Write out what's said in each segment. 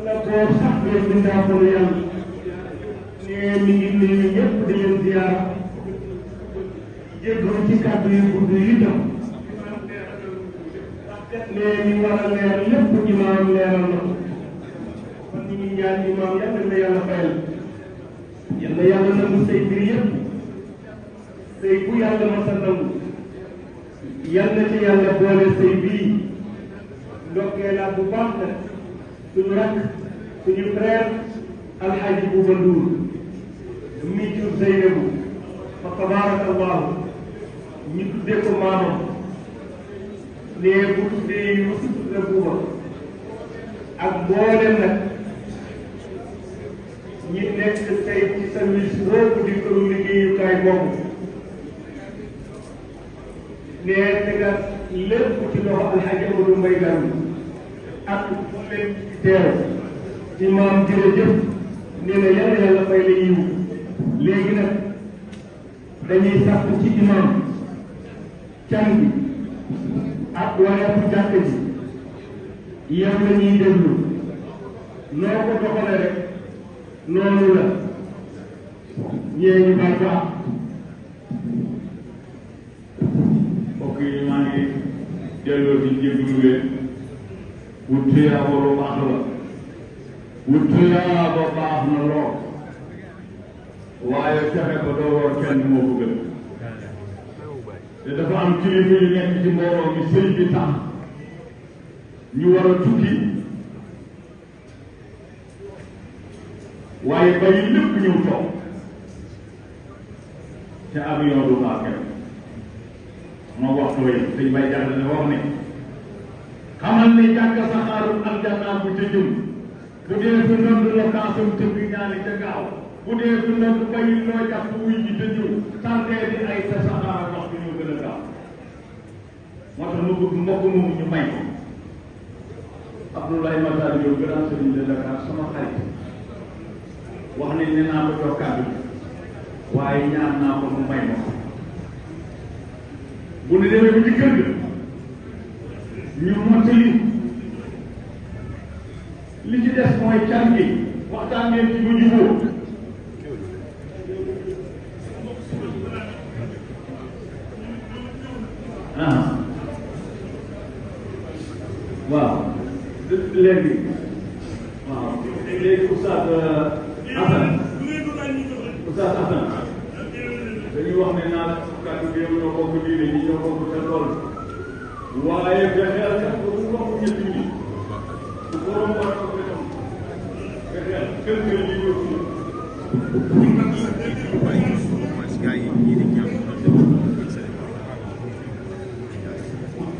koo sax ngeen bindaa ko yàlla ne mi ngi nuyu ñëpp di leen ziar jéggalu ci kàddu yu gudd yi itam ne ñu war a leer lépp imaam leeral na ko kon ñu ngi ñaan imaam yàlla na yàlla fayal yàlla yàlla nangu say mbir yëpp say bu yàlla masa nangu yàlla ci yàlla boole say bii ndokkee laa bu baax nag suñu rakk suñu frère alxaaji Buuba Nduur mi jur Zeynabu fa tabaarakallahu ñu tuddee ko maamam ne bu tuddee Yuusuf la Buuba ak mboolem nag ñi nekk tey ci service boobu di këru liggéeyukaay boobu ne tegal lépp ci loxo alxaaji Amadou Mbay Gànn ak mboolem ci teew imaam jërëjëf nee na yàlla fay la yiw léegi nag dañuy sàpp ci imaam can bi ak waaye bu jàkk ji yow la ñuy déglu noo ko doxale rek noonu la ñee ñu baal baax mbokk yi maa ngi delloo di jéglu leen wut tuyaaba lu baax la wut tuyaaba baax na lool waaye fexe ba doo war kenn moo ko gën te dafa am kilifa yu nekk ci mbooloo mi sëñ bi tax ñu war a tukki waaye bàyyi lépp ñëw toog te avion du xaar kenn moo waxtu yi dañ bay jàll ne wax ne xamal ne jàkk saxaarul aljanna bu ca jëm bu dee fi nodd la kaasam tëgg ñaani ca gaaw bu dee fi nodd bàyyi loo jàpp wuy ji te ñëw tardee di ay sa saxaar wax bi ñoo gën a gaaw moo tax nu bëgg mbokk moomu ñu may ko Abdoulaye Matar Diop grand sëriñ de Dakar sama xarit wax nañ ne naa ko jox kàddu waaye ñaan naa ko mu may ma ko bu ne demee ba ci kër ga ñu mottali li ci des mooy can gi waxtaan ngeen ci bu jubóo waaw léegi waaw léegi Oustaz Assane dañuy wax ne naa kàddu gi yow ñoo bokk diine ñi ñoo bokk sa tool waaye fexeel kat bu bokk ñetti ñi bu borom war ko itam fexeel kër kër yi ñëw fii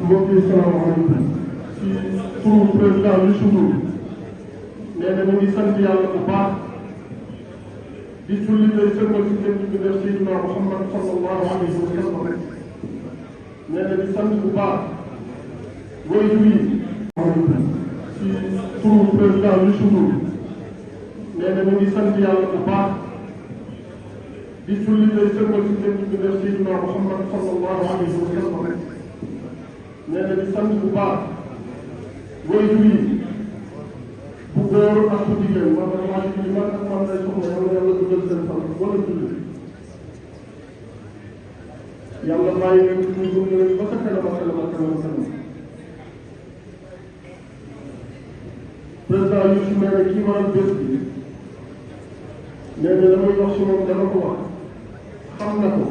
mbokk yi salaamaaleykum ci turu président Youssou Ndour nee na ñu ngi sant yàlla bu baax di julli day sëlmal si jëm bi def Seydina Muhammad sallallahu alayhi wa sallam nee na di sant bu baax waajur yi ci turu président Youssou Ndour nee na ñu ngi sant yàlla bu baax di julli day sëlmal si jëm bi def Seydina Muhammad sallallahu alayhi wa sallam nee na di sant bu baax waajur yi bu góor ak bu jigéen maanaam maa ngi ci man ak man lay soxla yàlla yàlla dugal seen fan wala julli yàlla bàyyi leen ñu gëm leen ba sa kanam ak kanam ak kanam kanam président Youssou nee na kii waral bés bi nee na damay wax si moom dama ko wax xam na ko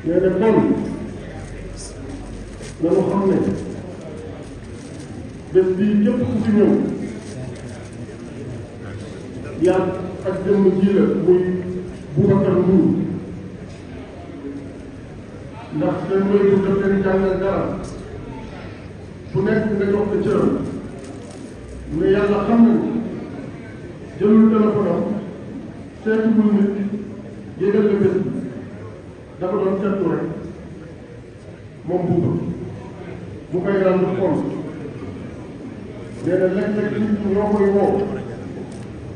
nee na kon nanu xam ne bés bii képp ku fi ñëw yàlla ak jëmm ji la muy Boubacar Ndour ndax seen wéyum daf leen jàngal dara ku nekk nga jox ko cëram mais yàlla xam na ni jëlul téléphone am seetiwul nit yégal la bés bi dafa doon seetlu rek moom Bouba mu koy rendre compte nee na léeg-léeg nit ñi ñoo koy woo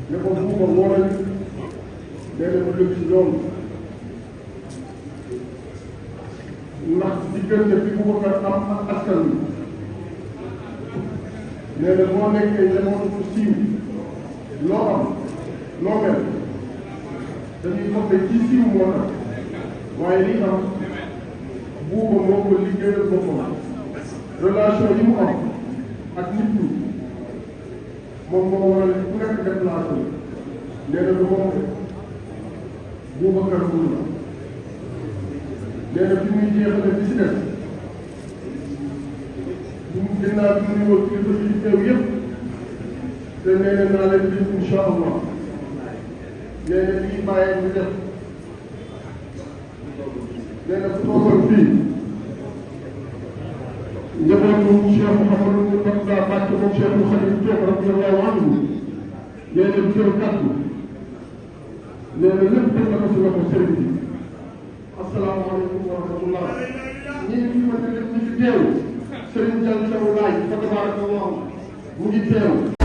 ne ko Bouba woo nañ nee na mu dëgg si loolu ndax diggante bi Boubacar am ak askan wi nee na boo nekkee jamono bu siiw loo am loo mel dañuy foog ne ci siiw moo tax waaye li am buuba moo ko liggéeyal boppam relation yi mu am ak nit ñi moom moo waral ku nekk déplacé nee na du moom Boubacar Mbour la nee na fi muy jeexale bi si des ginnaaw bi mu nuyoo kilifa yi teew yëpp te nee na naa leen lim incha allah nee na lii bàyyee ñu def nee na bu toogoon fii njabootu Cheikh Mouhamadou Moustapha Mbacké moom Cheikh Khadim Diop radiyallahu anhu nee na bu jël kàddu nee na lépp teg na ko si loxo sëriñ bi asalaamaaleykum wa rahmatullah ñi ngi fi teew Serigne Diallo Thiaw laaj fa tabaarakallah mu ngi teew